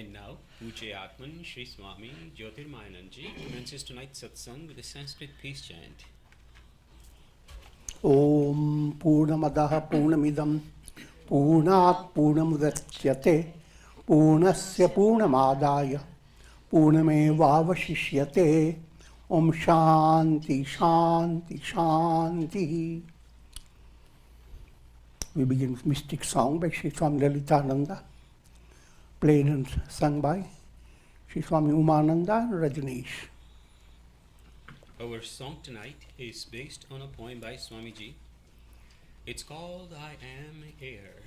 And now, Pujya Atman Sri Swami Jyotirmayananda commences tonight's Satsang with a Sanskrit peace chant. Om Purnamadaha Purnamidam Purnat Purnamudachyate Purnasya Purnamadaya Purnamevavashishyate Om Shanti Shanti Shanti. We begin with Mystic Song by Sri Swami Lalitananda, played and sung by Sri Swami Umananda and Rajneesh. Our song tonight is based on a poem by Swamiji. It's called I Am Air.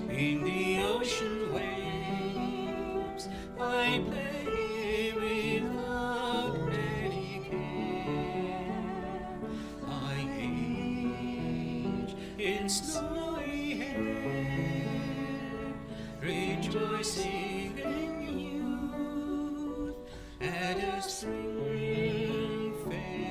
In the ocean waves, I play without any care. I age in snowy hair, rejoicing in youth at a spring fair.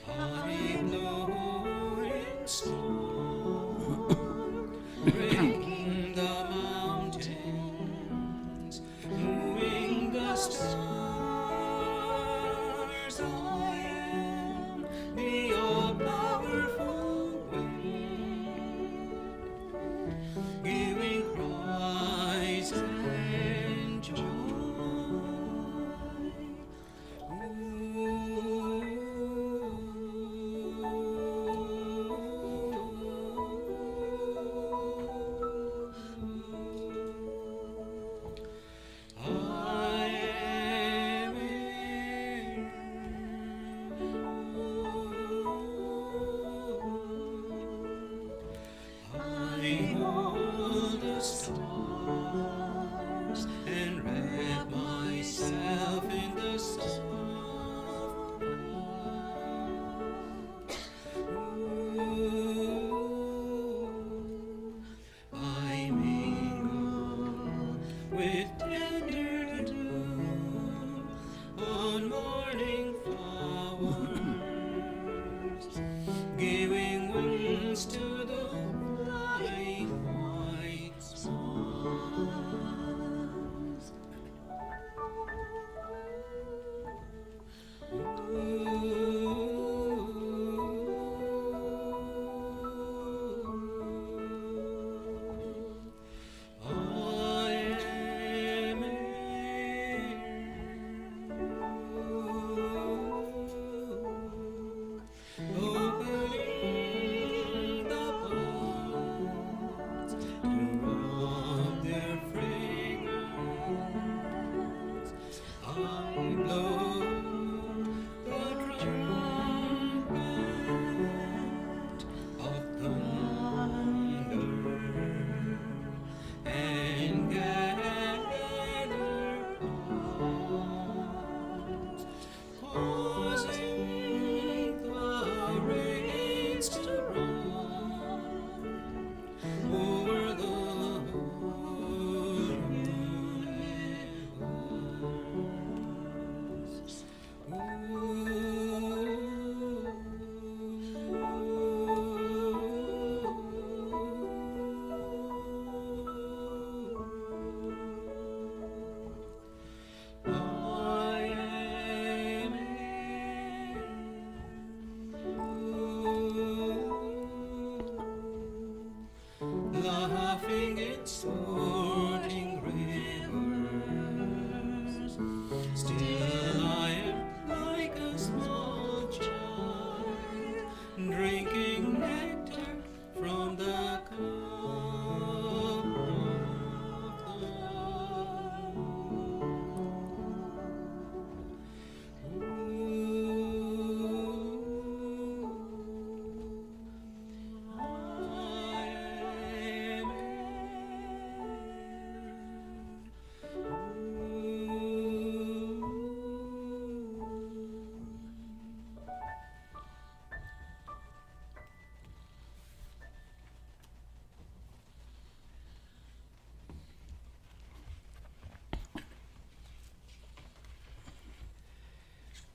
I blow in storm,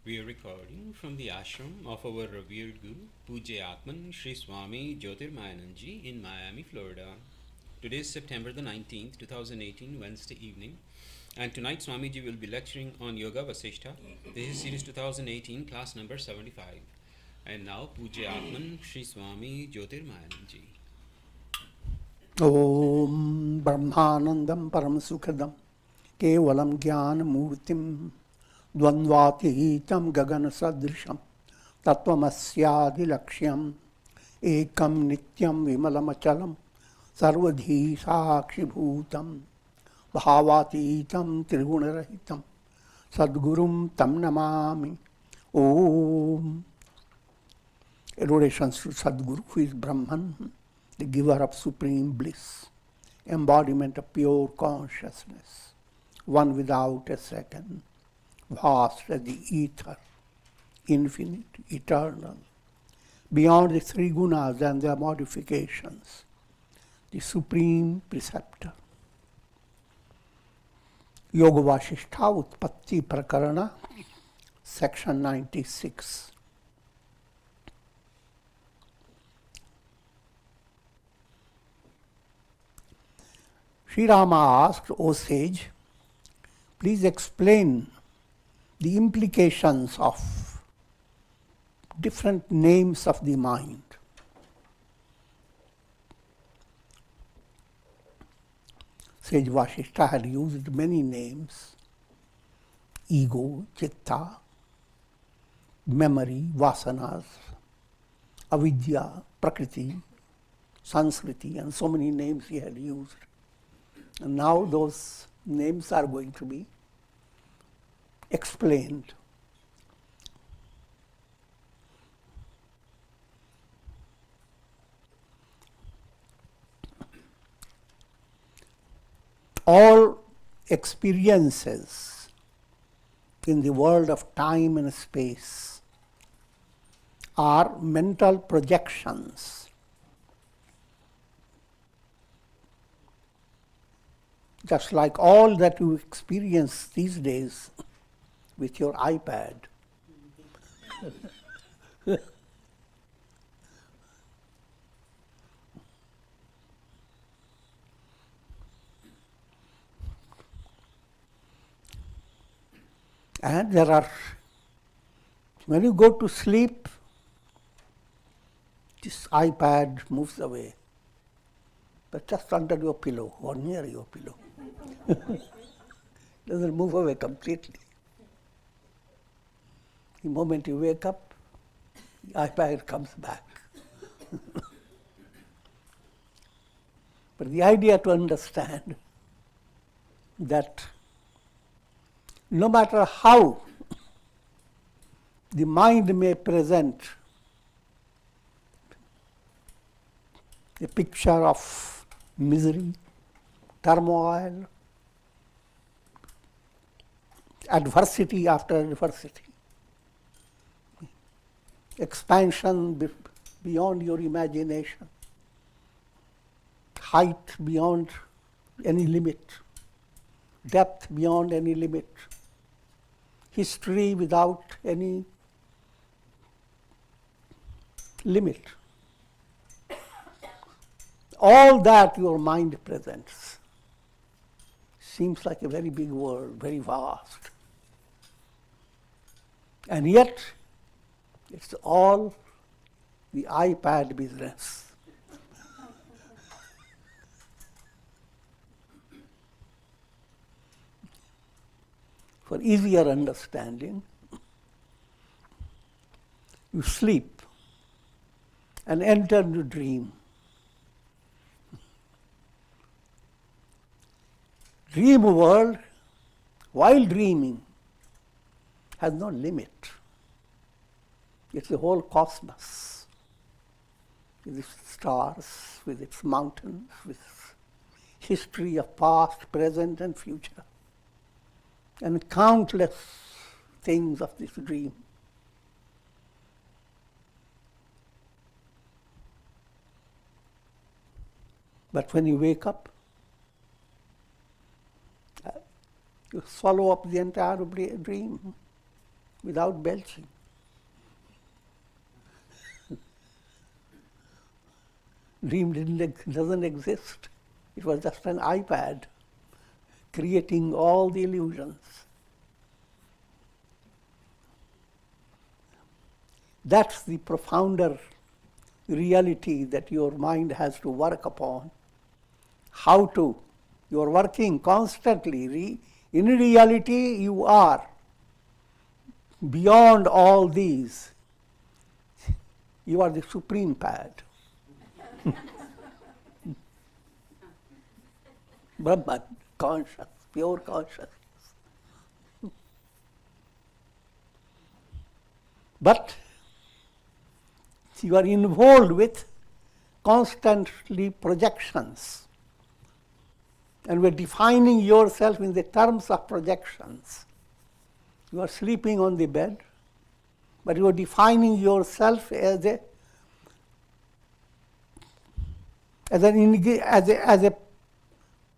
We are recording from the ashram of our revered Guru, Pujya Atman Sri Swami Jyotirmayananda in Miami, Florida. Today is September the 19th, 2018, Wednesday evening, and tonight Swamiji will be lecturing on Yoga Vasistha. This is series 2018, class number 75. And now Pujya Atman Sri Swami Jyotirmayananda. Om Brahmanandam Paramasukhadam Kevalam Jnana Murtim Dvandvatihitam Gagana Sadrisham Tattvamasyaadi Lakshyam Ekam Nityam Vimalamachalam Sarvadhi Sakshi Bhutam Bhavatihitam Trigunarahitam Sadgurum Tam Namami. Om. Adorations to Sadguru, who is Brahman, the giver of supreme bliss, embodiment of pure consciousness, one without a second, vast as the ether, infinite, eternal, beyond the three gunas and their modifications, the supreme preceptor. Yoga Vasistha Utpatti Prakarana, section 96. Sri Rama asked, O sage, please explain the implications of different names of the mind. Sage Vasistha had used many names: ego, chitta, memory, vasanas, avidya, prakriti, sanskriti, and so many names he had used. And now those names are going to be explained. All experiences in the world of time and space are mental projections. Just like all that you experience these days with your iPad. And there are, when you go to sleep, this iPad moves away, but just under your pillow or near your pillow. Doesn't move away completely. The moment you wake up, the iPad comes back. But the idea to understand that no matter how the mind may present a picture of misery, turmoil, adversity after adversity, expansion beyond your imagination, height beyond any limit, depth beyond any limit, history without any limit. All that your mind presents seems like a very big world, very vast. And yet, it's all the iPad business. For easier understanding, you sleep and enter the dream. Dream world, while dreaming, has no limit. It's the whole cosmos, with its stars, with its mountains, with history of past, present, and future, and countless things of this dream. But when you wake up, you swallow up the entire dream. without belching. Dream doesn't exist. It was just an iPad creating all the illusions. That's the profounder reality that your mind has to work upon. How to? You are working constantly. In reality, you are beyond all these. You are the supreme pad. Brahman, conscious, pure consciousness. But you are involved with constantly projections. And we're defining yourself in the terms of projections. You are sleeping on the bed, but you are defining yourself as a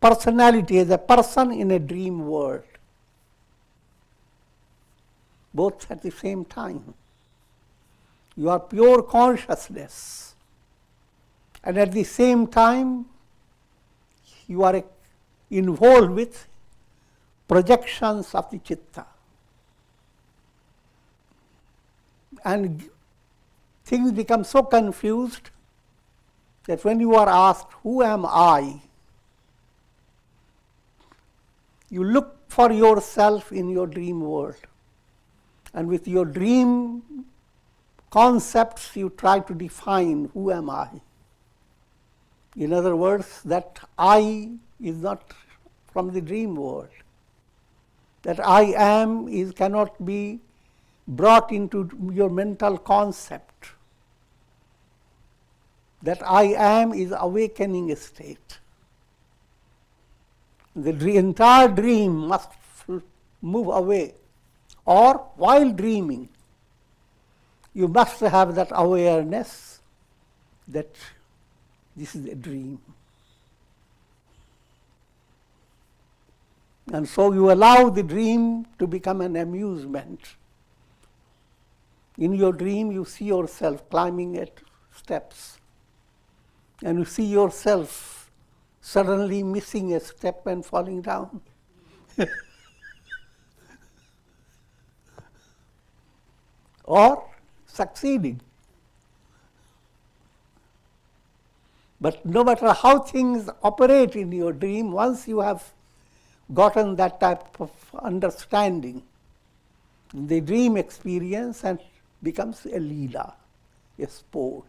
personality, as a person in a dream world. Both at the same time. You are pure consciousness. And at the same time, you are involved with projections of the citta. And things become so confused that when you are asked, who am I? You look for yourself in your dream world. And with your dream concepts, you try to define, who am I? In other words, that I is not from the dream world. That I am cannot be brought into your mental concept. That I am is awakening state. The entire dream must move away. Or while dreaming, you must have that awareness that this is a dream. And so you allow the dream to become an amusement. In your dream, you see yourself climbing at steps. And you see yourself suddenly missing a step and falling down. Or succeeding. But no matter how things operate in your dream, once you have gotten that type of understanding, the dream experience and becomes a leela, a sport.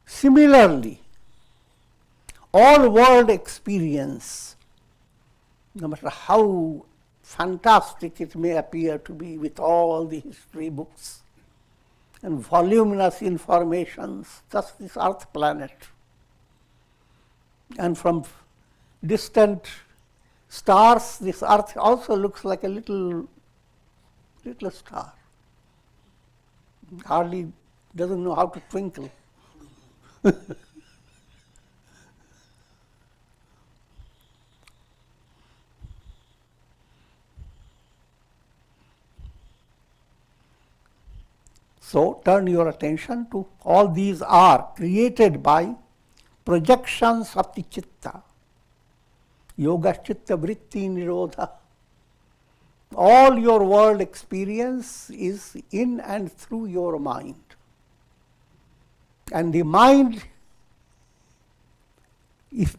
Similarly, all world experience, no matter how fantastic it may appear to be with all the history books and voluminous informations, just this earth planet, and from distant stars, this earth also looks like a little star. Hardly doesn't know how to twinkle. So turn your attention to all these are created by projections of the citta. Yoga citta vritti nirodha. All your world experience is in and through your mind. And the mind is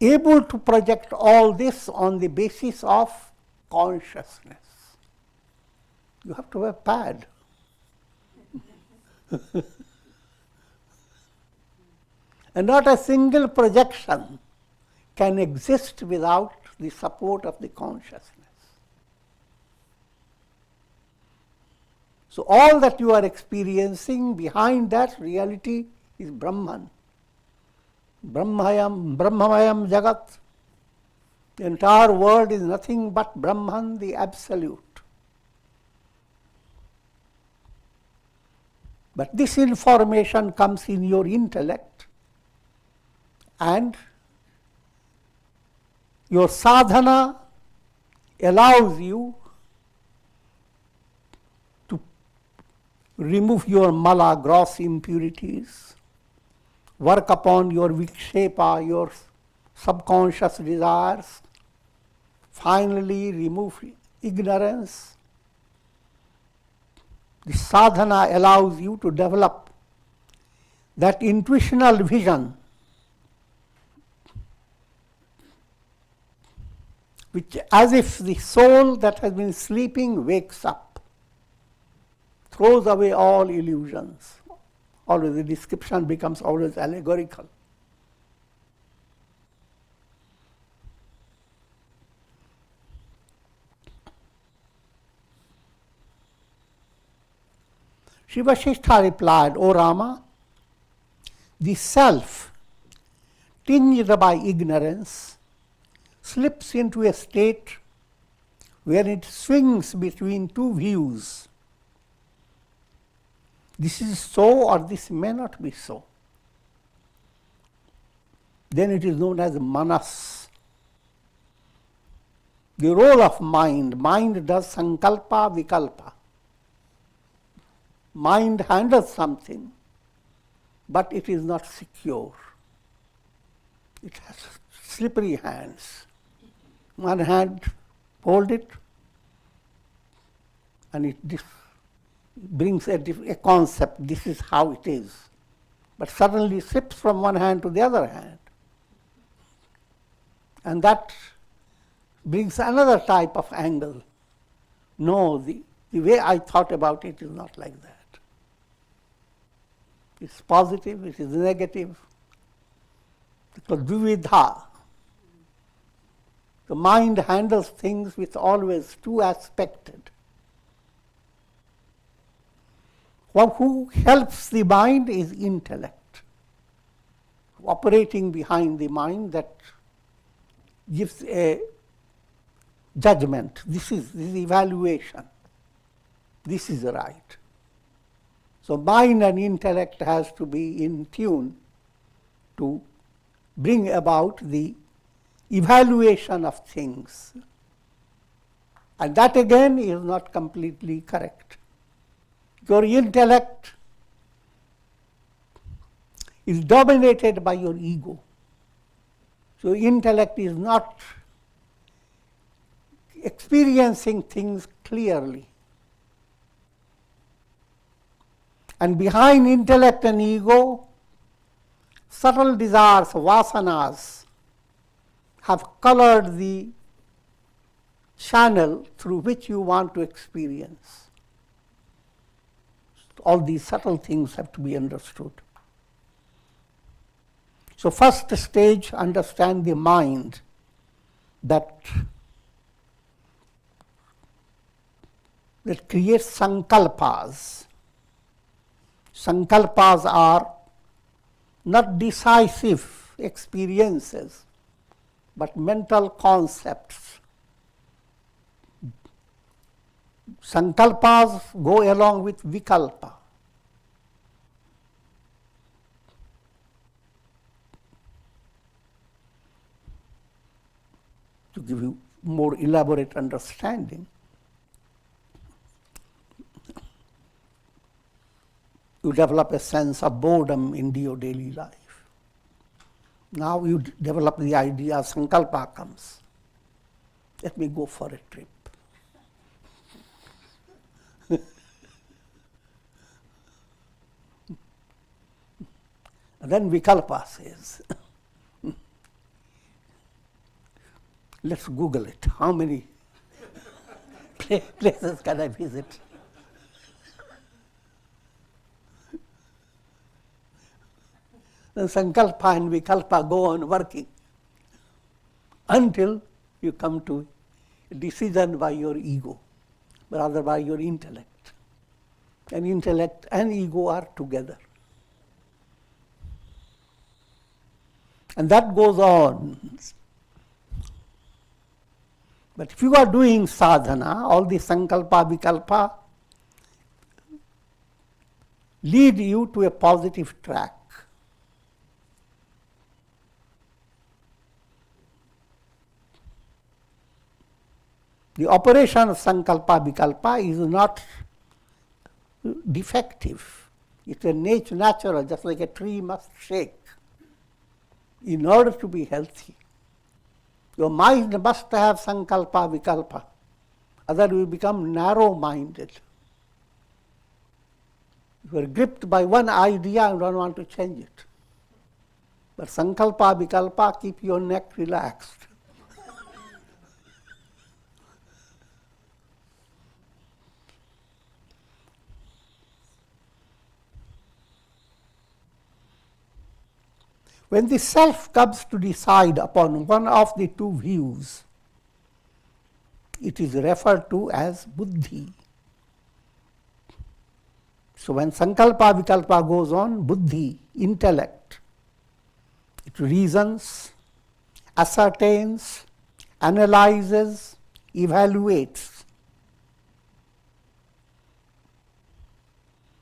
able to project all this on the basis of consciousness. You have to have a pad. And not a single projection can exist without the support of the consciousness. So all that you are experiencing, behind that reality is Brahman. Brahmayam Jagat. The entire world is nothing but Brahman, the Absolute. But this information comes in your intellect and Your sadhana allows you to remove your mala, gross impurities, work upon your vikshepa, your subconscious desires, finally remove ignorance. The sadhana allows you to develop that intuitional vision which, as if the soul that has been sleeping wakes up, throws away all illusions. Always the description becomes always allegorical. Sri Vasistha replied, O Rama, the self, tinged by ignorance, slips into a state where it swings between two views. This is so or this may not be so. Then it is known as manas. The role of mind. Mind does sankalpa, vikalpa. Mind handles something, but it is not secure. It has slippery hands. One hand hold it, and it brings a concept, this is how it is. But suddenly slips from one hand to the other hand. And that brings another type of angle. No, the way I thought about it is not like that. It's positive, it is negative. Because vividha. The mind handles things with always two aspected. Who helps the mind is intellect. Operating behind the mind that gives a judgment. This is evaluation. This is right. So mind and intellect has to be in tune to bring about the evaluation of things. And that again is not completely correct. Your intellect is dominated by your ego. So intellect is not experiencing things clearly. And behind intellect and ego, subtle desires, vasanas, have colored the channel through which you want to experience. All these subtle things have to be understood. So first stage, understand the mind that creates sankalpas. Sankalpas are not decisive experiences, but mental concepts. Sankalpas go along with vikalpa. To give you more elaborate understanding, you develop a sense of boredom in your daily life. Now you develop the idea, sankalpa comes. Let me go for a trip. And then vikalpa says, let's Google it. How many places can I visit? Then sankalpa and vikalpa go on working until you come to a decision by your ego, rather by your intellect. And intellect and ego are together. And that goes on. But if you are doing sadhana, all the sankalpa, vikalpa lead you to a positive track. The operation of sankalpa vikalpa is not defective. It's a natural, just like a tree must shake in order to be healthy. Your mind must have sankalpa vikalpa, otherwise you become narrow-minded. You are gripped by one idea and don't want to change it. But sankalpa vikalpa keep your neck relaxed. When the self comes to decide upon one of the two views, it is referred to as buddhi. So when sankalpa vikalpa goes on, buddhi, intellect, it reasons, ascertains, analyzes, evaluates.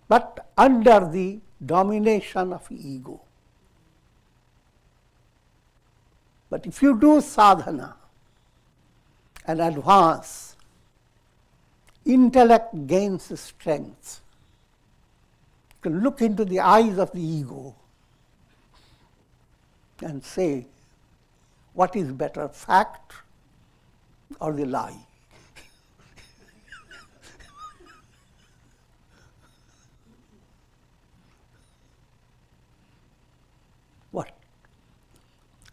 But under the domination of ego. But if you do sadhana and advance, intellect gains strength. You can look into the eyes of the ego and say, what is better, fact or the lie?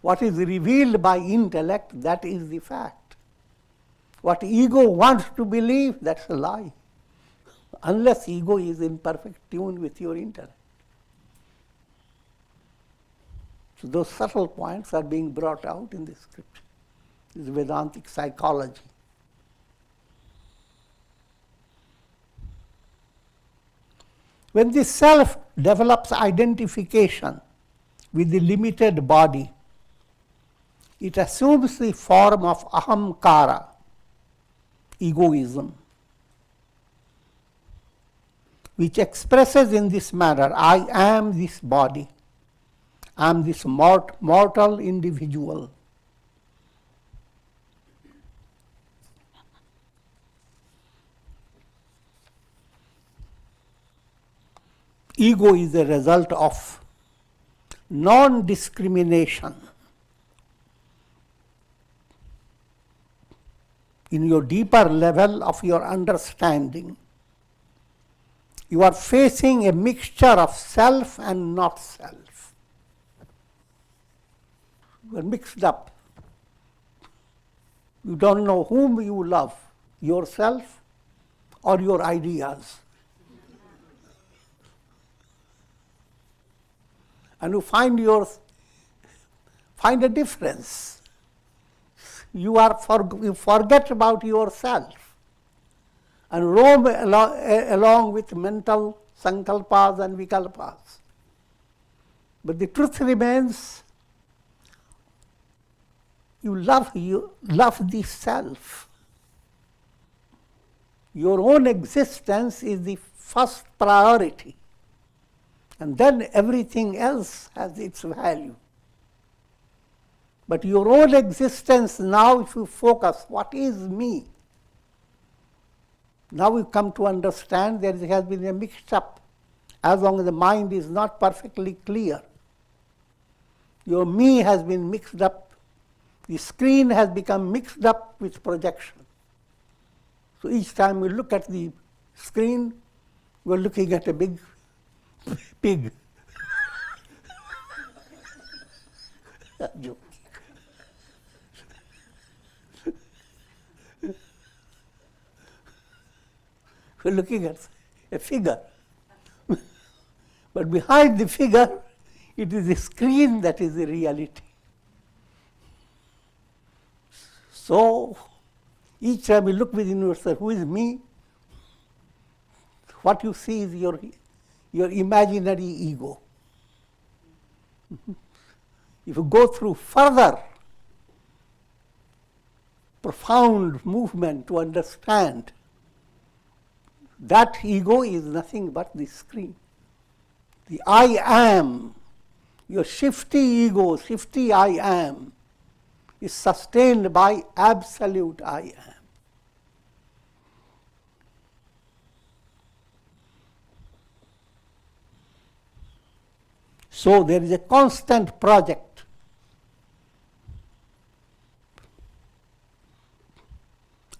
What is revealed by intellect, that is the fact. What ego wants to believe, that's a lie. Unless ego is in perfect tune with your intellect. So those subtle points are being brought out in this scripture. This is Vedantic psychology. When the self develops identification with the limited body, it assumes the form of ahamkara, egoism, which expresses in this manner, I am this body, I am this mortal individual. Ego is a result of non-discrimination in your deeper level of your understanding. You are facing a mixture of self and not self. You are mixed up. You don't know whom you love, yourself or your ideas. And you find a difference. You forget about yourself and roam along with mental sankalpas and vikalpas. But the truth remains, you love the self. Your own existence is the first priority. And then everything else has its value. But your own existence now, if you focus, what is me? Now you come to understand there has been a mix-up as long as the mind is not perfectly clear. Your me has been mixed up. The screen has become mixed up with projection. So each time we look at the screen, we're looking at a big pig. We're looking at a figure. But behind the figure, it is the screen that is the reality. So, each time you look within yourself, who is me? What you see is your imaginary ego. If you go through further profound movement to understand, that ego is nothing but the screen. The I am, your shifty ego, shifty I am, is sustained by absolute I am. So there is a constant project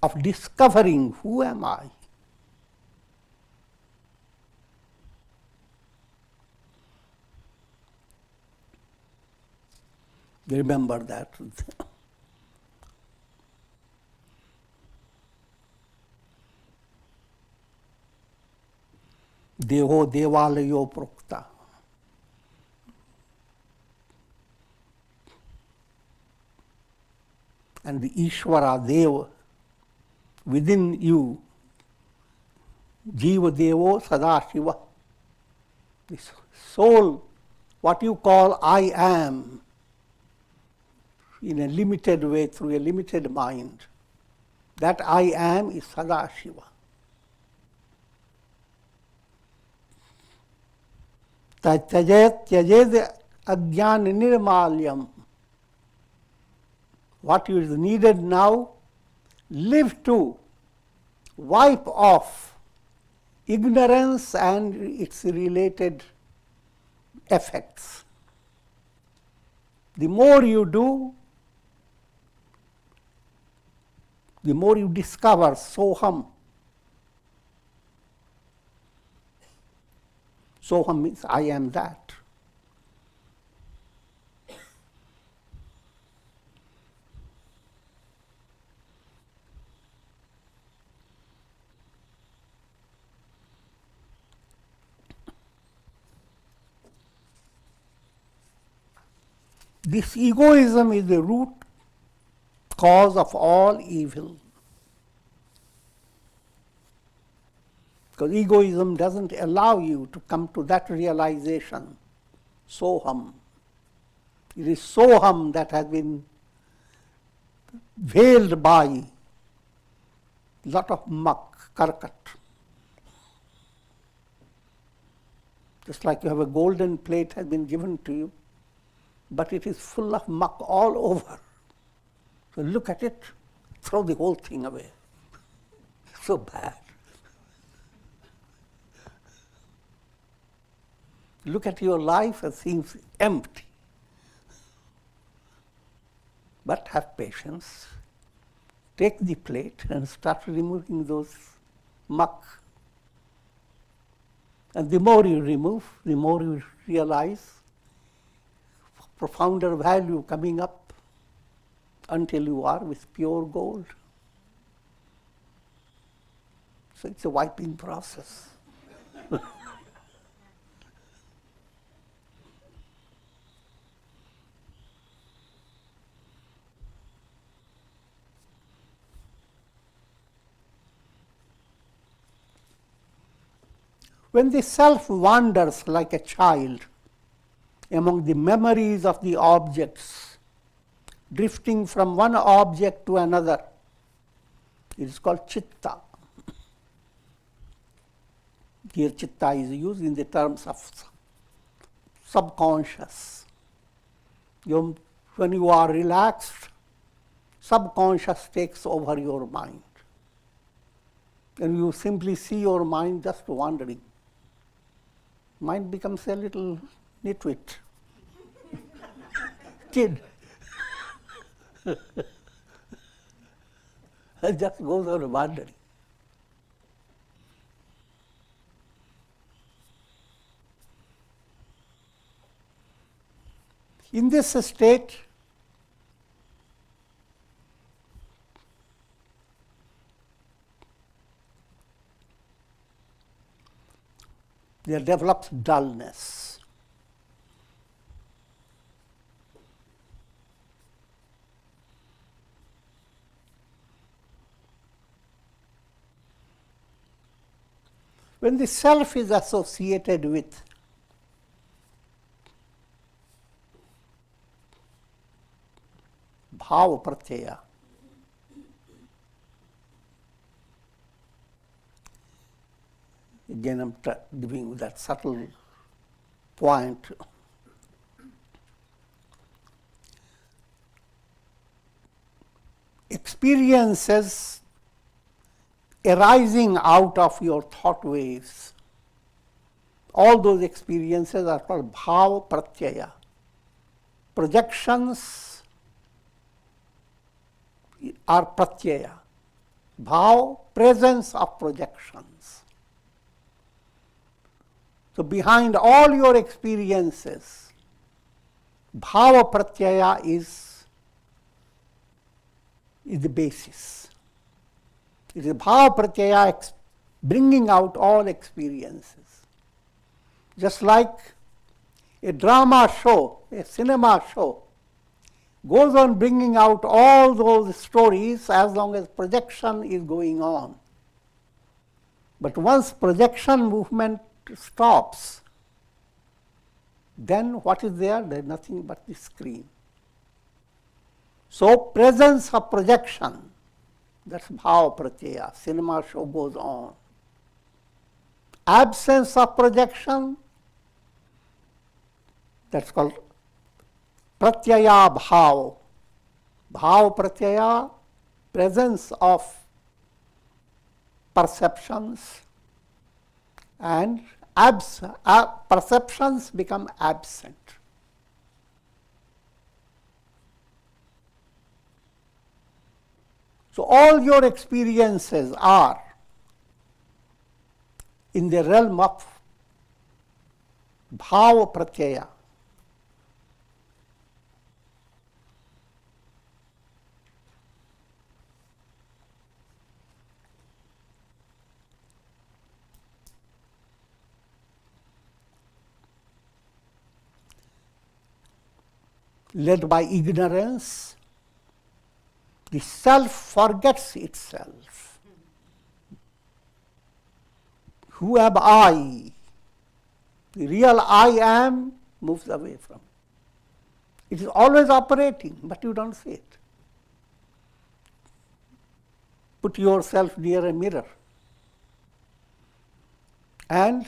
of discovering who am I. Remember that. Deho devalayo prokta. And the Ishvara Deva within you, Jiva Devo Sadashiva, this soul, what you call I am, in a limited way, through a limited mind, that I am is Sadashiva. Tyajed ajnana nirmalyam. What is needed now? Live to wipe off ignorance and its related effects. The more you do, the more you discover Soham. Soham means I am that. This egoism is the root cause of all evil. Because egoism doesn't allow you to come to that realization, Soham. It is Soham that has been veiled by lot of muck, karkat. Just like you have a golden plate has been given to you, but it is full of muck all over. So look at it, throw the whole thing away. So bad. Look at your life, it seems empty. But have patience. Take the plate and start removing those muck. And the more you remove, the more you realize profounder value coming up until you are with pure gold. So it's a wiping process. When the self wanders like a child among the memories of the objects, drifting from one object to another, it is called chitta. Here chitta is used in the terms of subconscious. When you are relaxed, subconscious takes over your mind. And you simply see your mind just wandering. Mind becomes a little nitwit, kid. It just goes on wandering. In this state, there develops dullness. When the self is associated with bhava pratyaya, again I'm giving that subtle point. Experiences arising out of your thought waves all those experiences are called bhava pratyaya. Projections are pratyaya. Bhav, presence of projections. So behind all your experiences, bhava pratyaya is the basis. It is bhava pratyaya bringing out all experiences. Just like a drama show, a cinema show, goes on bringing out all those stories as long as projection is going on. But once projection movement stops, then what is there? There is nothing but the screen. So presence of projection, that's bhava pratyaya, cinema show goes on. Absence of projection, that's called pratyaya bhav. Bhav pratyaya, presence of perceptions, and perceptions become absent. So all your experiences are in the realm of bhava pratyaya. Led by ignorance, the self forgets itself. Who am I? The real I am moves away from it. It is always operating, but you don't see it. Put yourself near a mirror and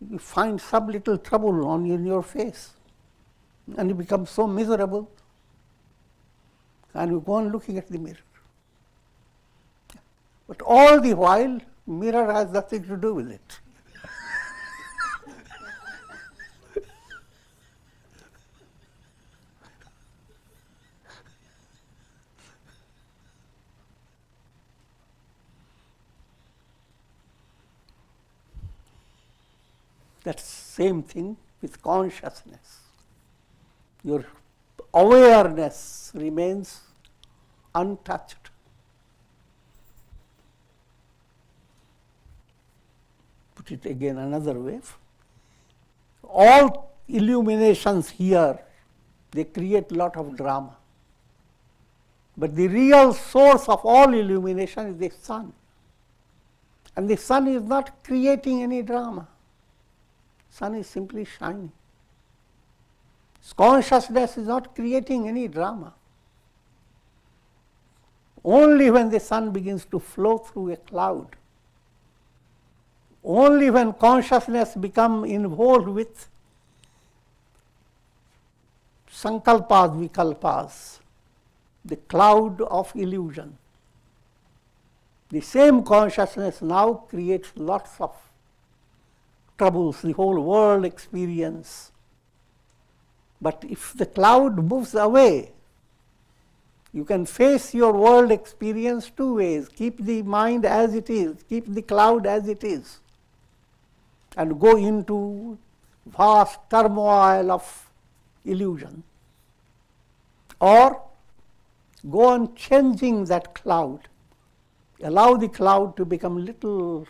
you find some little trouble in your face. And you become so miserable, and you go on looking at the mirror. But all the while, mirror has nothing to do with it. That's same thing with consciousness. Your awareness remains untouched. Put it again another way. All illuminations here, they create a lot of drama. But the real source of all illumination is the sun. And the sun is not creating any drama. Sun is simply shining. Consciousness is not creating any drama. Only when the sun begins to flow through a cloud, only when consciousness becomes involved with sankalpas, vikalpas, the cloud of illusion, the same consciousness now creates lots of troubles, the whole world experience. But if the cloud moves away, you can face your world experience two ways. Keep the mind as it is, keep the cloud as it is, and go into vast turmoil of illusion. Or go on changing that cloud. Allow the cloud to become little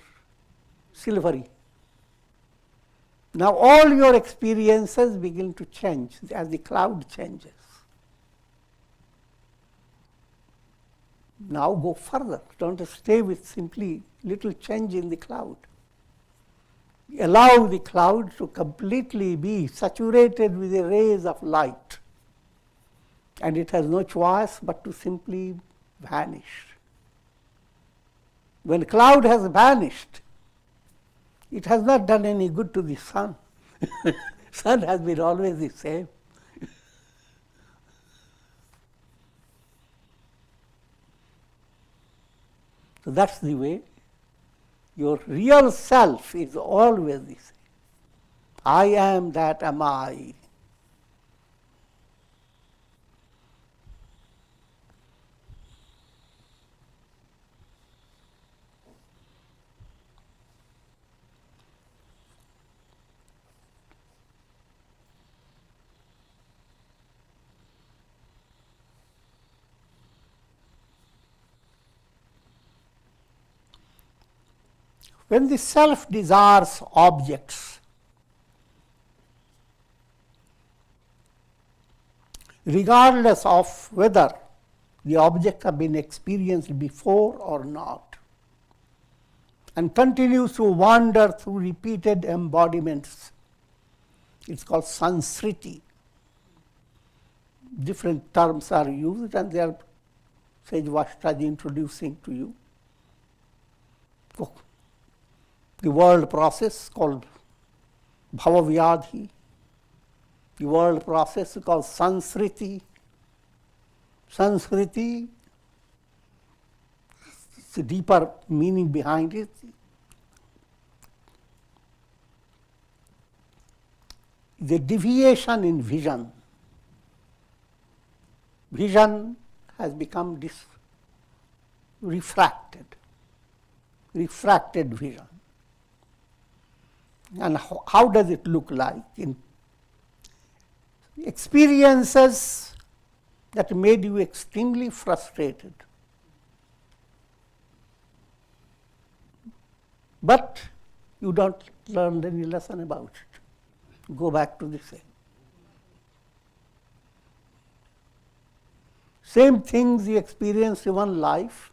silvery. Now all your experiences begin to change as the cloud changes. Now go further. Don't stay with simply little change in the cloud. Allow the cloud to completely be saturated with the rays of light. And it has no choice but to simply vanish. When cloud has vanished, it has not done any good to the sun. Sun has been always the same. So that's the way Your real self is always the same. I am that am I. When the self desires objects, regardless of whether the objects have been experienced before or not, and continues to wander through repeated embodiments, it's called sansriti. Different terms are used, and they are Sage Vashtaji introducing to you. The world process called bhavavyadhi, the world process called sansriti. Sansriti, it's a deeper meaning behind it. The deviation in vision. Vision has become refracted vision. And how does it look like? In experiences that made you extremely frustrated. But you don't learn any lesson about it. Go back to the same. Same things you experience in one life,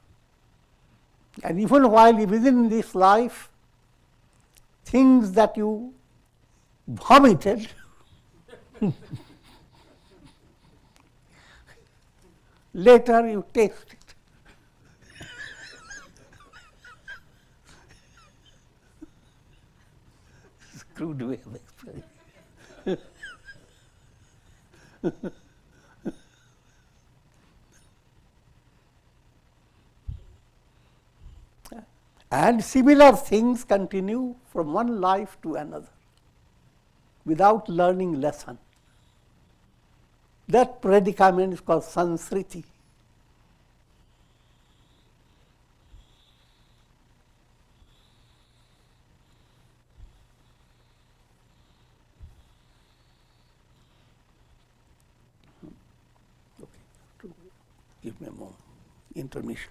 and even while within this life, things that you vomited later you taste it. It's a crude way of explaining. And similar things continue from one life to another without learning lesson. That predicament is called sansriti. Okay, give me a moment. Intermission.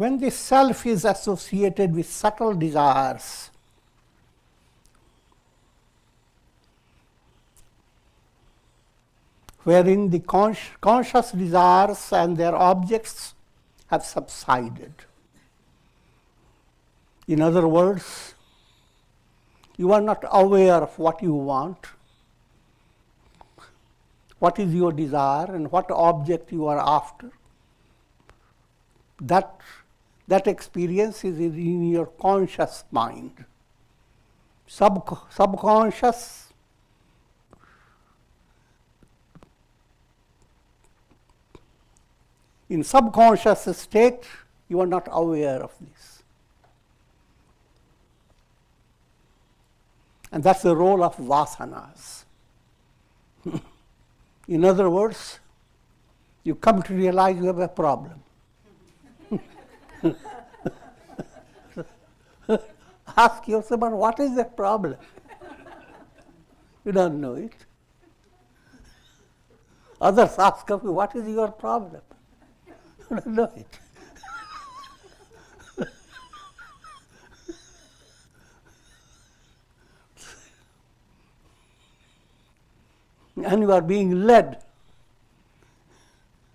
when the self is associated with subtle desires, wherein the conscious desires and their objects have subsided. In other words, you are not aware of what you want, what is your desire, and what object you are after. That experience is in your conscious mind. Subconscious, in subconscious state, you are not aware of this. And that's the role of vasanas. In other words, you come to realize you have a problem. Ask yourself, but what is the problem? You don't know it. Others ask of you, what is your problem? You don't know it. And you are being led.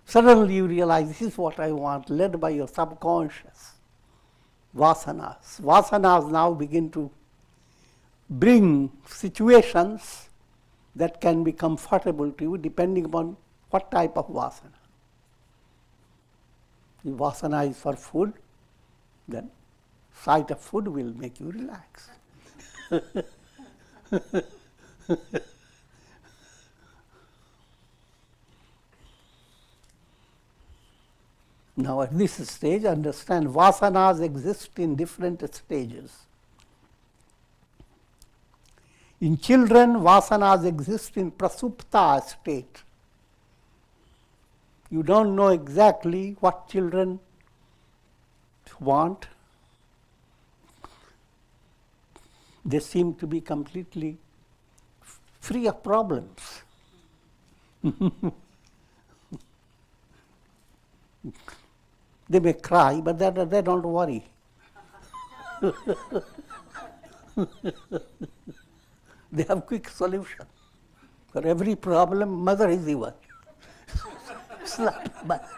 Suddenly you realize this is what I want, led by your subconscious. Vasanas. Vasanas now begin to bring situations that can be comfortable to you depending upon what type of vasana. If vasana is for food, then sight of food will make you relax. Now at this stage, understand vasanas exist in different stages. In children, vasanas exist in prasupta state. You don't know exactly what children want. They seem to be completely free of problems. They may cry, but they don't worry. They have quick solution. For every problem, mother is the one. Slap back.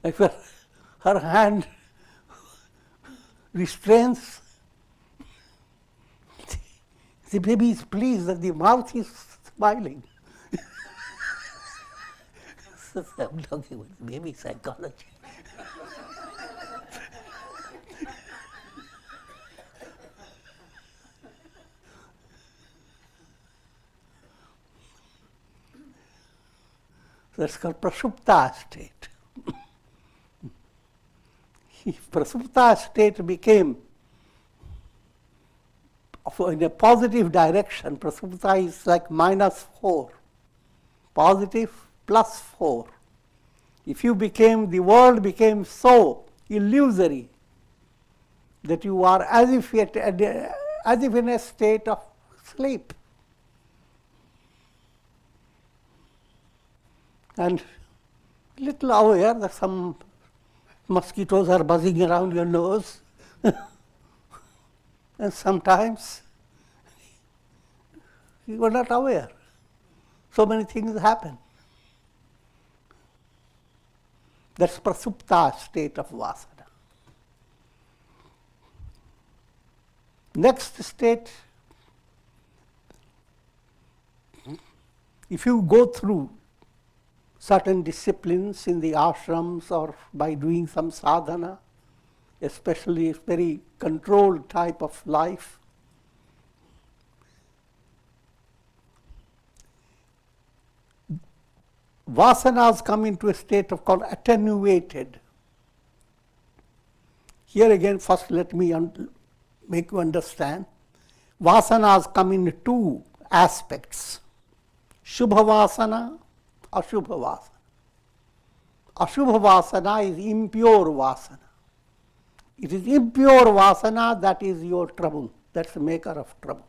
If her hand restrains, the baby is pleased that the mouth is smiling. So I'm talking about baby psychology. That's called prasupta state. If prasupta state became in a positive direction, prasupta is like -4, positive +4. If the world became so illusory that you are as if in a state of sleep, and little aware that some mosquitoes are buzzing around your nose, and sometimes you are not aware. So many things happen. That's prasupta state of vasana. Next state, if you go through certain disciplines in the ashrams or by doing some sadhana, especially a very controlled type of life, vasanas come into a state of called attenuated. Here again, first let me make you understand. Vasanas come in two aspects: Shubha vasana, Ashubha vasana. Ashubha vasana is impure vasana. It is impure vasana that is your trouble. That's the maker of trouble.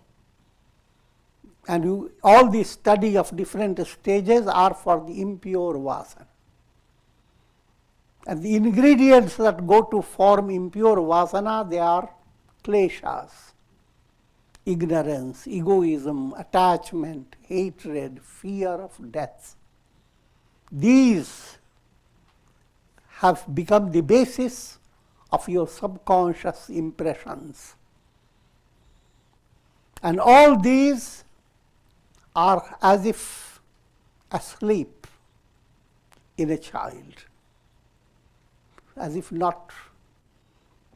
And all the study of different stages are for the impure vasana. And the ingredients that go to form impure vasana, they are kleshas, ignorance, egoism, attachment, hatred, fear of death. These have become the basis of your subconscious impressions. And all these are as if asleep in a child, as if not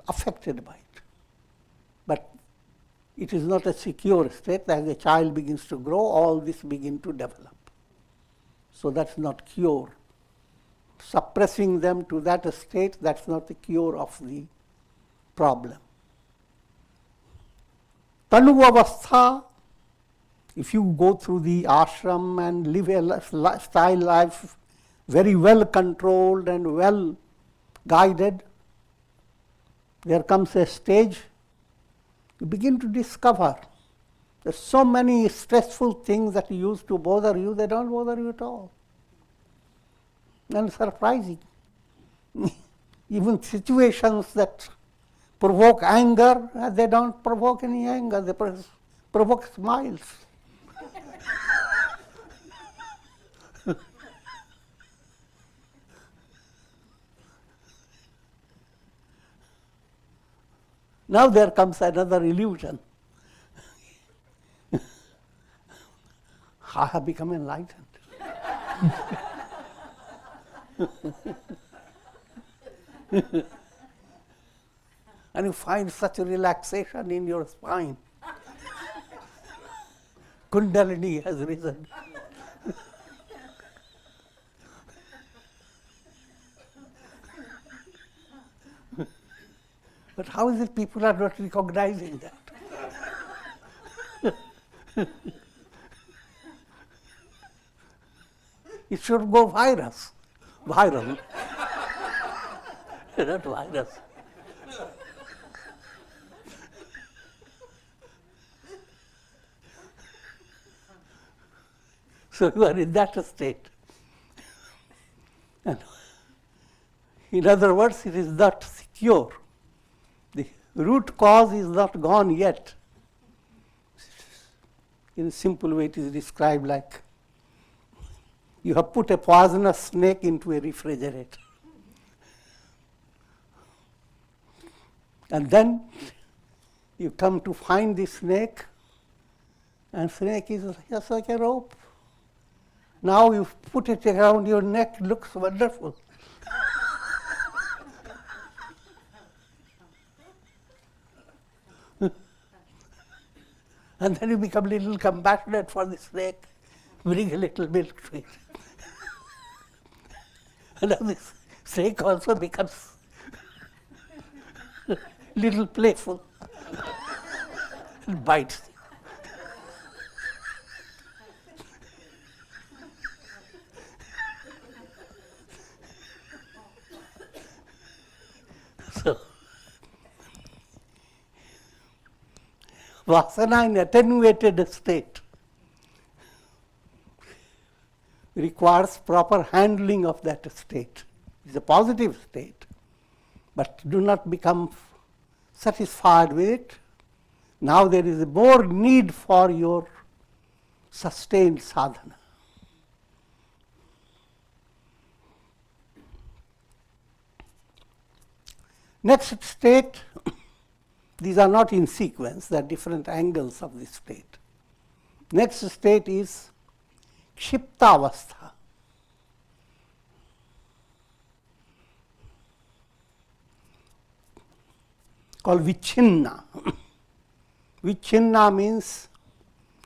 affected by it. But it is not a secure state. As the child begins to grow, all this begin to develop. So that's not cure. Suppressing them to that state, that's not the cure of the problem. Tanu avastha, if you go through the ashram and live a lifestyle life very well controlled and well guided, there comes a stage you begin to discover there's so many stressful things that used to bother you, they don't bother you at all. And surprising. Even situations that provoke anger, they don't provoke any anger, they provoke smiles. Now there comes another illusion. I have become enlightened. And you find such a relaxation in your spine. Kundalini has risen. But how is it people are not recognizing that? It should go viral. Not virus. So you are in that state. And in other words, it is not secure. The root cause is not gone yet. In a simple way, it is described like you have put a poisonous snake into a refrigerator. And then you come to find the snake, and snake is just like a rope. Now you put it around your neck, looks wonderful. And then you become a little compassionate for the snake, bring a little milk to it. And now the snake also becomes little playful and bites. So, vasana in attenuated state requires proper handling of that state. It's a positive state, but do not become satisfied with it. Now there is more need for your sustained sadhana. Next state, these are not in sequence, they are different angles of this state. Next state is kshiptavastha. Called vichinna. Vichinna means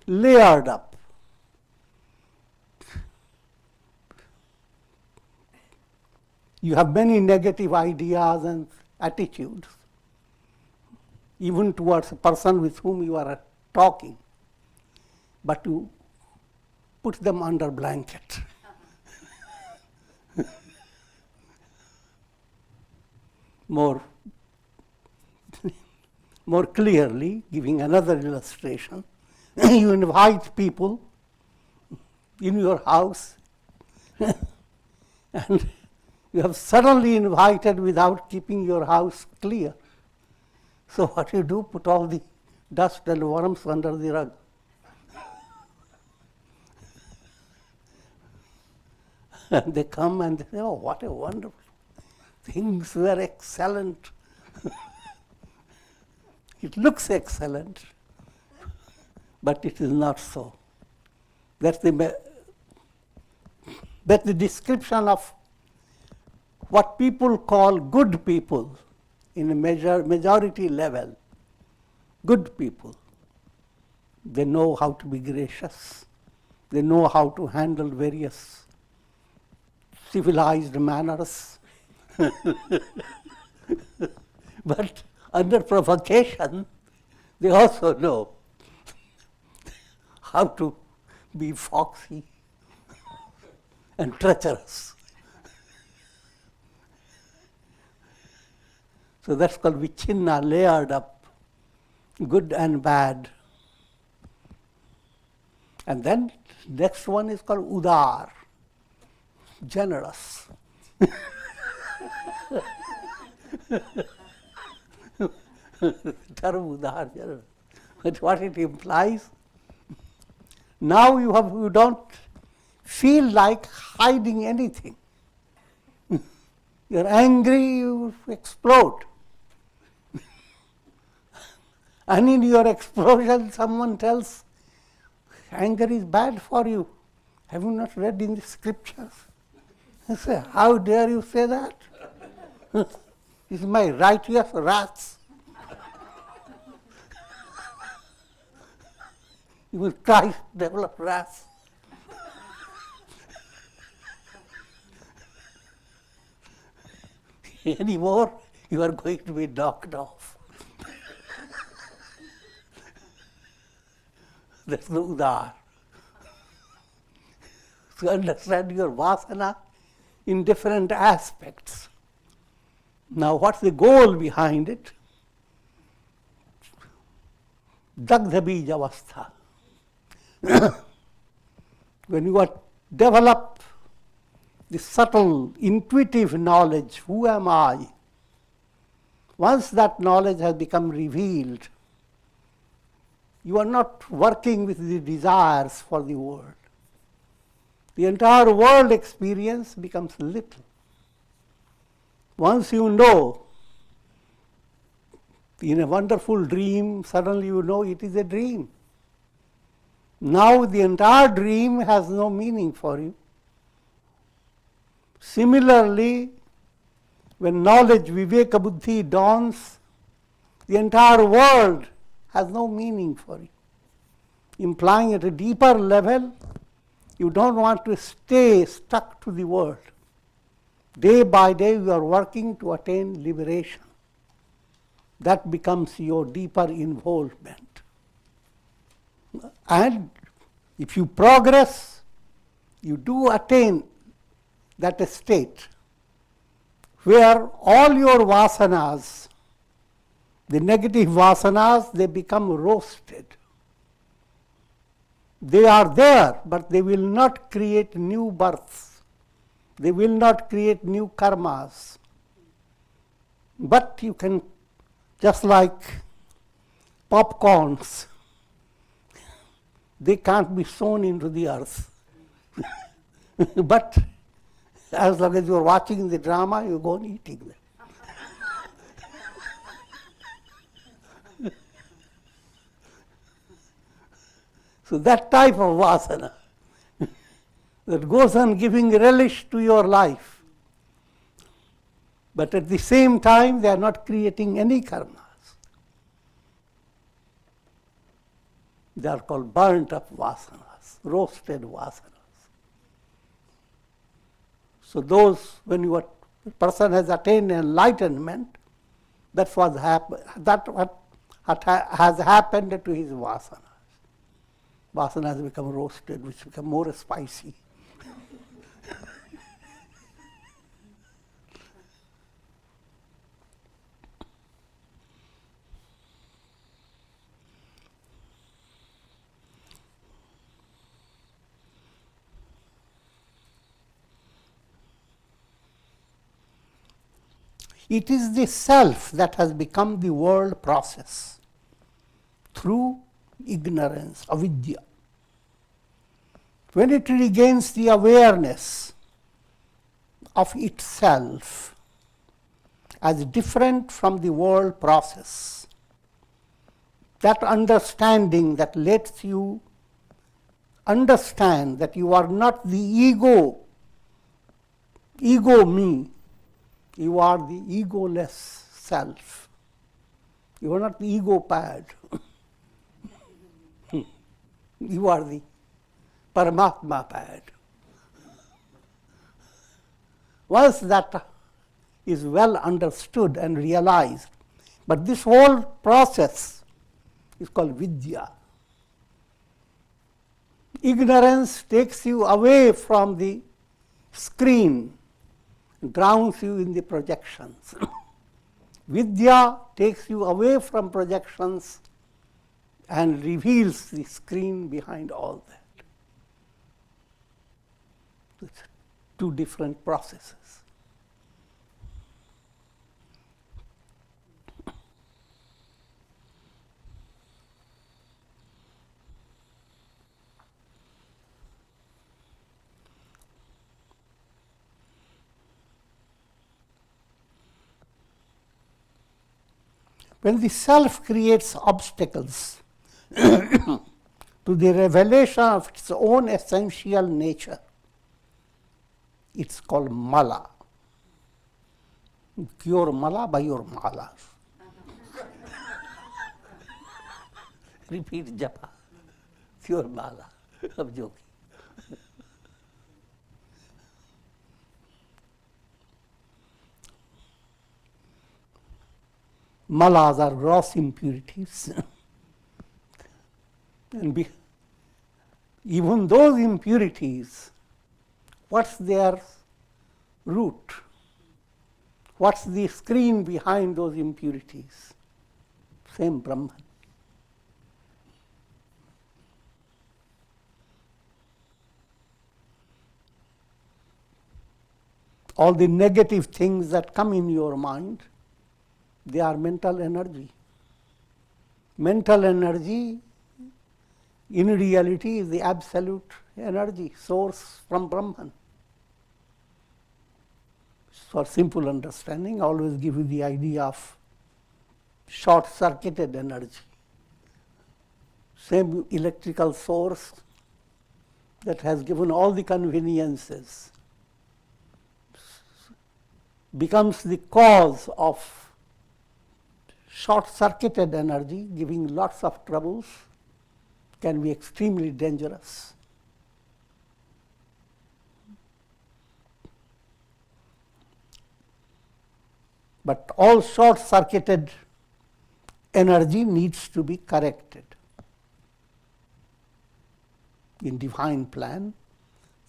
layered up. You have many negative ideas and attitudes, even towards a person with whom you are talking, but you put them under blanket. More clearly, giving another illustration, You invite people in your house and you have suddenly invited without keeping your house clear. So what you do, put all the dust and worms under the rug. And they come and they say, oh, what a wonderful, things were excellent. It looks excellent, but it is not so. That's the description of what people call good people in a majority level. Good people. They know how to be gracious. They know how to handle various civilized manners. But under provocation, they also know how to be foxy and treacherous. So that's called vichinna, layered up, good and bad. And then next one is called udar, generous. Term udar, generous. But what it implies, now you don't feel like hiding anything. You're angry, you explode. And in your explosion, someone tells, anger is bad for you. Have you not read in the scriptures? I say, how dare you say that? This is my righteous wrath. You will try to develop wrath. Anymore, you are going to be knocked off. That's the udar. So understand your vasana in different aspects. Now, what's the goal behind it? Dagdha bija avastha. When you develop the subtle, intuitive knowledge, who am I? Once that knowledge has become revealed, you are not working with the desires for the world. The entire world experience becomes little. Once you know, in a wonderful dream, suddenly you know it is a dream. Now the entire dream has no meaning for you. Similarly, when knowledge, viveka buddhi dawns, the entire world has no meaning for you. Implying at a deeper level, you don't want to stay stuck to the world. Day by day you are working to attain liberation. That becomes your deeper involvement. And if you progress, you do attain that state where all your vasanas, the negative vasanas, they become roasted. They are there, but they will not create new births. They will not create new karmas. But you can, just like popcorns, they can't be sown into the earth. But as long as you are watching the drama, you go on eating them. So that type of vasana that goes on giving relish to your life, but at the same time they are not creating any karmas. They are called burnt up vasanas, roasted vasanas. So those, when the person has attained enlightenment, that's what has happened to his vasanas. Vasanas become roasted, which become more spicy. It is the self that has become the world process through ignorance, avidya. When it regains the awareness of itself as different from the world process, that understanding that lets you understand that you are not the ego me, you are the egoless self. You are not the ego pad. You are the Paramatma pad. Once that is well understood and realized, but this whole process is called vidya. Ignorance takes you away from the screen, drowns you in the projections. Vidya takes you away from projections and reveals the screen behind all that. It's two different processes. When the self creates obstacles to the revelation of its own essential nature, it's called mala. Cure mala by your malas. Repeat japa. Cure mala. I'm joking. Malas are gross impurities. And even those impurities, what's their root? What's the screen behind those impurities? Same Brahman. All the negative things that come in your mind, they are mental energy. Mental energy, in reality, is the absolute energy source from Brahman. For simple understanding, I always give you the idea of short-circuited energy. Same electrical source that has given all the conveniences becomes the cause of short-circuited energy, giving lots of troubles, can be extremely dangerous. But all short-circuited energy needs to be corrected. In divine plan,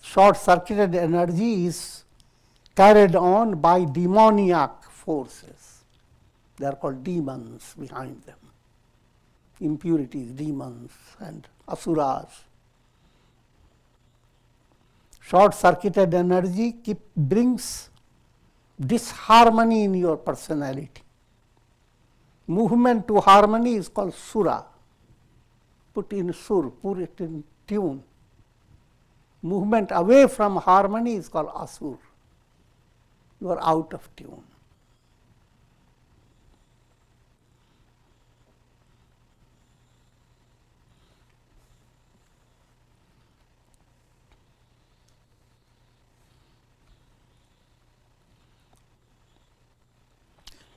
short-circuited energy is carried on by demoniac forces. They are called demons behind them. Impurities, demons, and asuras. Short-circuited energy brings disharmony in your personality. Movement to harmony is called sura. Put in sur, put it in tune. Movement away from harmony is called asur. You are out of tune.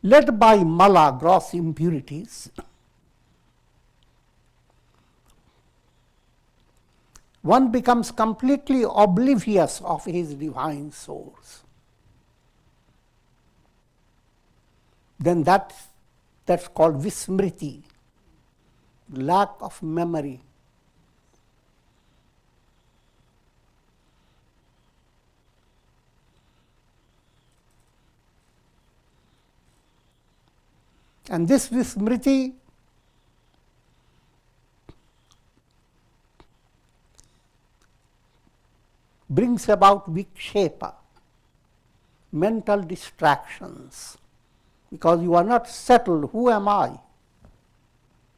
Led by mala, gross impurities, one becomes completely oblivious of his divine source. Then that's called vismriti, lack of memory. And this vismriti brings about vikshepa, mental distractions, because you are not settled. Who am I?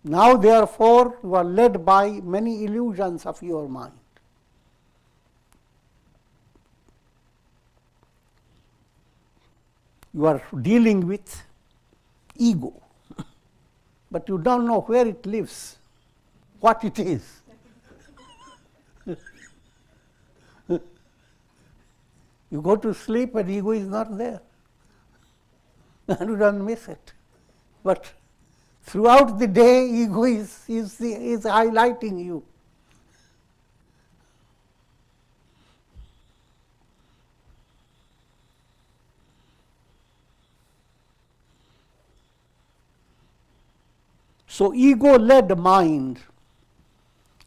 Now, therefore, you are led by many illusions of your mind. You are dealing with ego, but you don't know where it lives, what it is. You go to sleep and ego is not there. And you don't miss it. But throughout the day, ego is highlighting you. So ego-led mind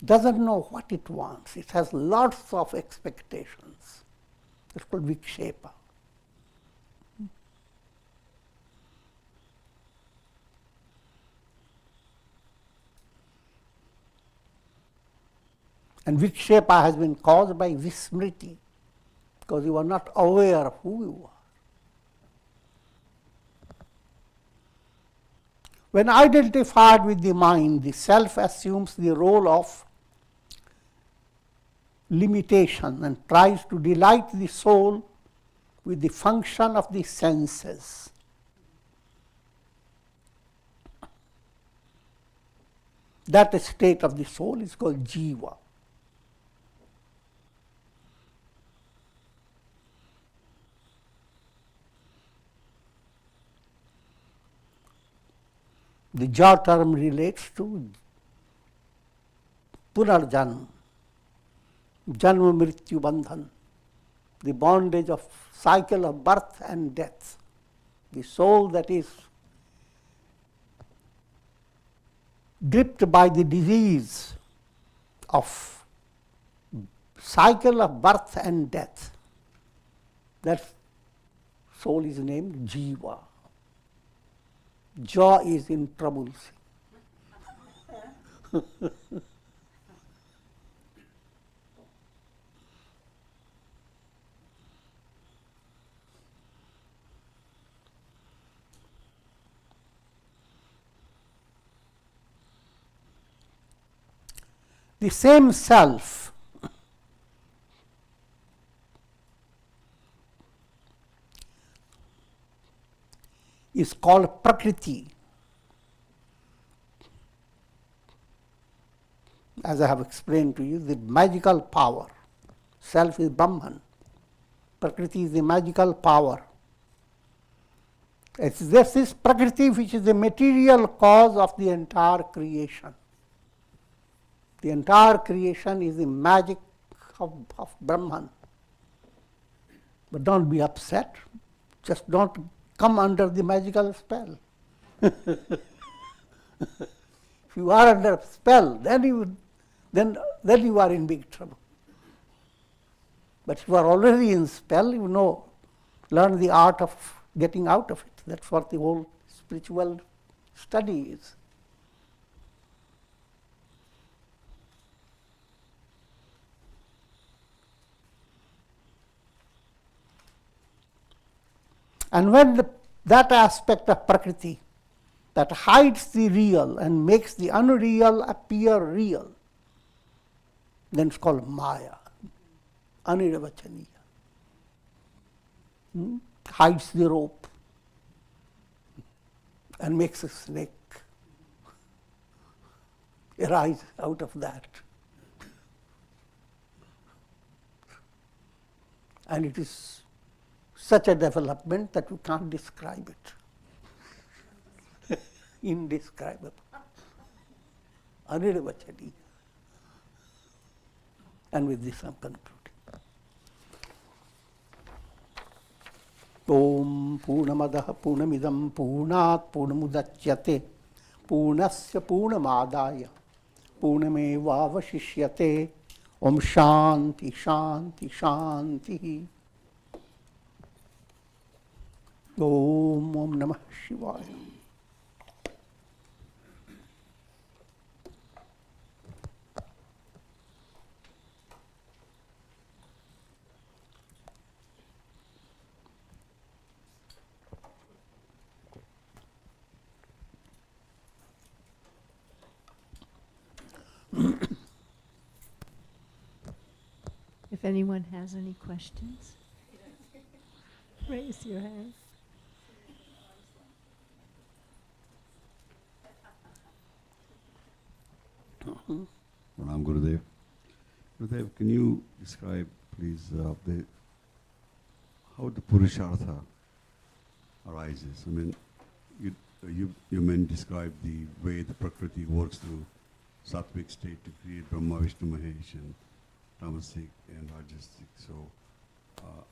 doesn't know what it wants. It has lots of expectations. It's called vikshepa. And vikshepa has been caused by vismriti, because you are not aware of who you are. When identified with the mind, the self assumes the role of limitation and tries to delight the soul with the function of the senses. That state of the soul is called jiva. The ja term relates to punarjanma, janma mrityu bandhan, the bondage of cycle of birth and death. The soul that is gripped by the disease of cycle of birth and death, that soul is named jiva. Jaw is in troubles. The same self is called Prakriti. As I have explained to you, the magical power. Self is Brahman. Prakriti is the magical power. This is Prakriti which is the material cause of the entire creation. The entire creation is the magic of Brahman. But don't be upset. Just don't come under the magical spell. If you are under a spell, then you are in big trouble. But if you are already in spell, you know, learn the art of getting out of it. That's what the whole spiritual study is. And when that aspect of Prakriti that hides the real and makes the unreal appear real, then it's called Maya, anirvachaniya. Hides the rope and makes a snake arise out of that. And it is such a development that you can't describe it. Indescribable. Anirvachaniya. And with this I'm concluding. Om Purnamadaha Purnamidam Purnat Purnamudachyate Purnasya Purnamadaya Purnamevavashishyate. Om Shanti Shanti Shanti. Om Namah Shivaya. If anyone has any questions, raise your hand. Pranam Gurudev. Gurudev, can you describe, please, how the Purushartha arises? I mean, you men describe the way the Prakriti works through Sattvic state to create Brahma, Vishnu, Mahesh, and Tamasic and Rajasic, so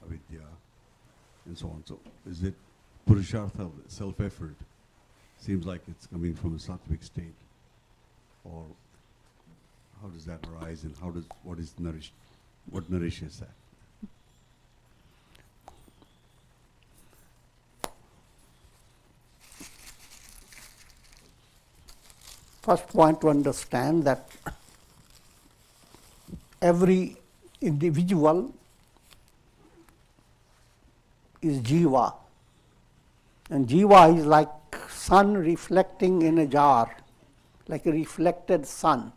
Avidya, and so on. So is it Purushartha, self-effort? Seems like it's coming from a Sattvic state. Or how does that arise, and what nourishes that? First point to understand that every individual is jiva, and jiva is like sun reflecting in a jar, like a reflected sun.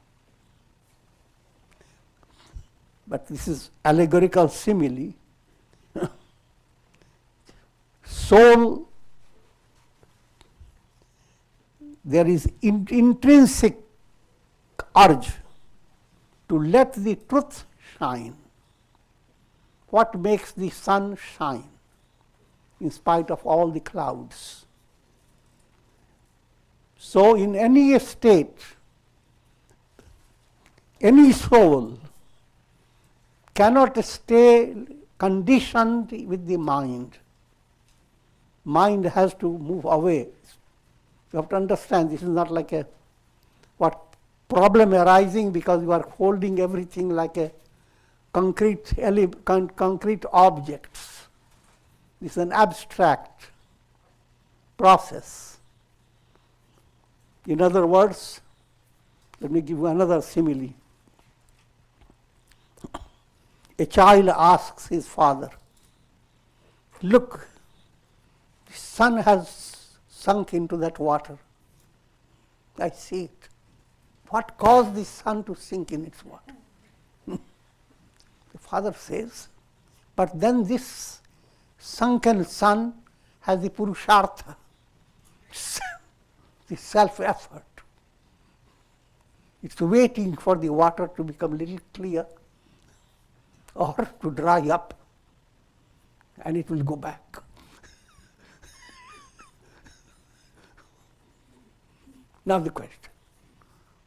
But this is allegorical simile. Soul, there is intrinsic urge to let the truth shine. What makes the sun shine in spite of all the clouds? So in any state, any soul cannot stay conditioned with the mind. Mind has to move away. You have to understand, this is not like a problem arising because you are holding everything like a concrete objects. This is an abstract process. In other words, let me give you another simile. A child asks his father, "Look, the sun has sunk into that water. I see it. What caused the sun to sink in its water?" The father says, "But then this sunken sun has the purushartha, the self-effort. It's waiting for the water to become a little clear or to dry up, and it will go back." Now the question,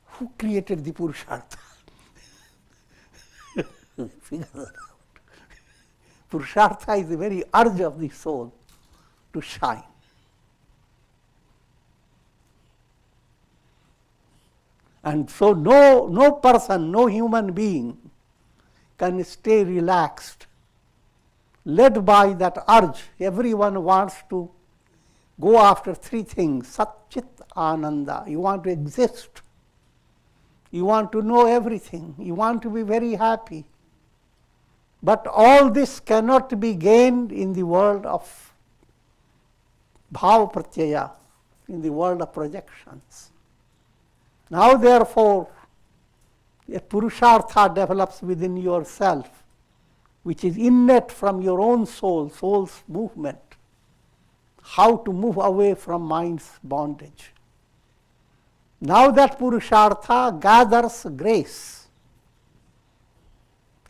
who created the Purushartha? Figure that out. Purushartha is the very urge of the soul to shine. And so no person, no human being can stay relaxed, led by that urge. Everyone wants to go after three things: Sat, Chit, Ananda. You want to exist. You want to know everything. You want to be very happy. But all this cannot be gained in the world of bhava pratyaya, in the world of projections. Now therefore, a purushartha develops within yourself, which is innate from your own soul, soul's movement, how to move away from mind's bondage. Now that purushartha gathers grace.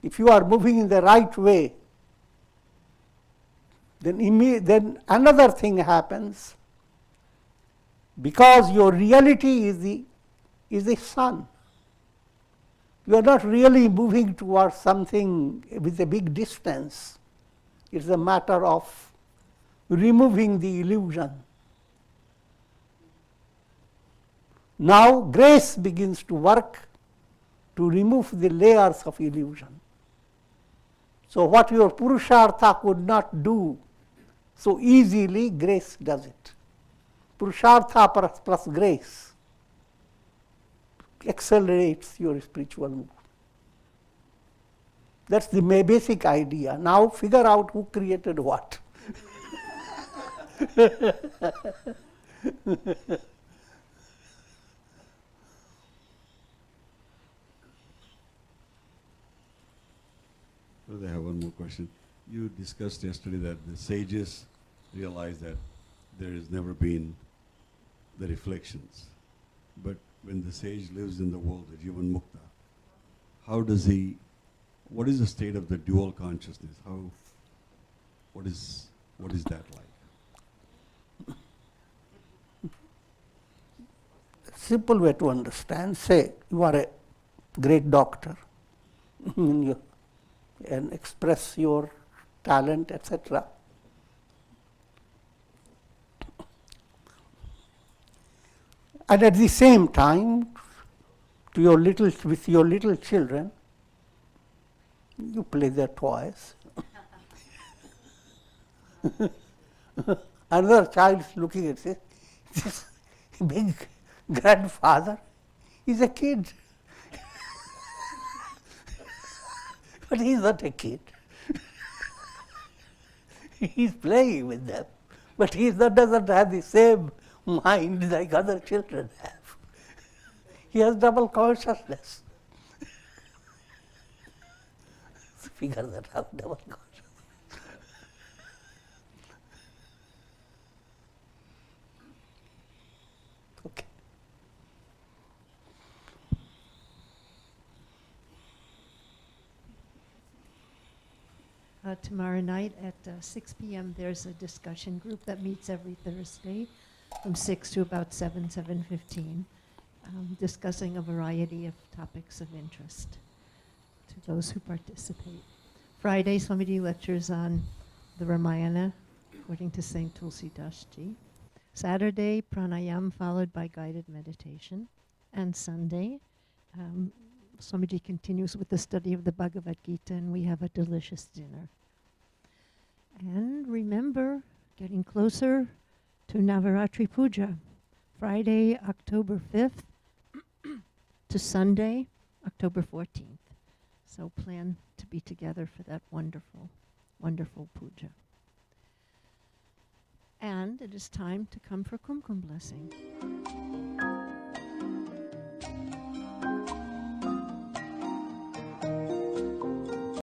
If you are moving in the right way, then another thing happens. Because your reality is the sun. You are not really moving towards something with a big distance. It's a matter of removing the illusion. Now grace begins to work to remove the layers of illusion. So what your Purushartha could not do so easily, grace does it. Purushartha plus grace accelerates your spiritual move. That's the basic idea. Now figure out who created what. I have one more question. You discussed yesterday that the sages realized that there has never been the reflections. But when the sage lives in the world, the Jivan Mukta, how does he, what is the state of the dual consciousness? What is that like? Simple way to understand, say you are a great doctor you, and express your talent, etc. And at the same time, with your little children, you play their toys. Another child is looking at this big grandfather is a kid. But he's not a kid. He's playing with them. But he doesn't have the same mind like other children have. He has double consciousness. Figure that out, double consciousness. Okay. Tomorrow night at 6 p.m. there's a discussion group that meets every Thursday from 6 to about 7:15, discussing a variety of topics of interest to those who participate. Friday, Swamiji lectures on the Ramayana according to Saint Tulsi Das Ji. Saturday, pranayam followed by guided meditation. And Sunday, Swamiji continues with the study of the Bhagavad Gita, and we have a delicious dinner. And remember, getting closer to Navaratri Puja, Friday, October 5th to Sunday, October 14th. So plan to be together for that wonderful, wonderful puja. And it is time to come for Kumkum blessing.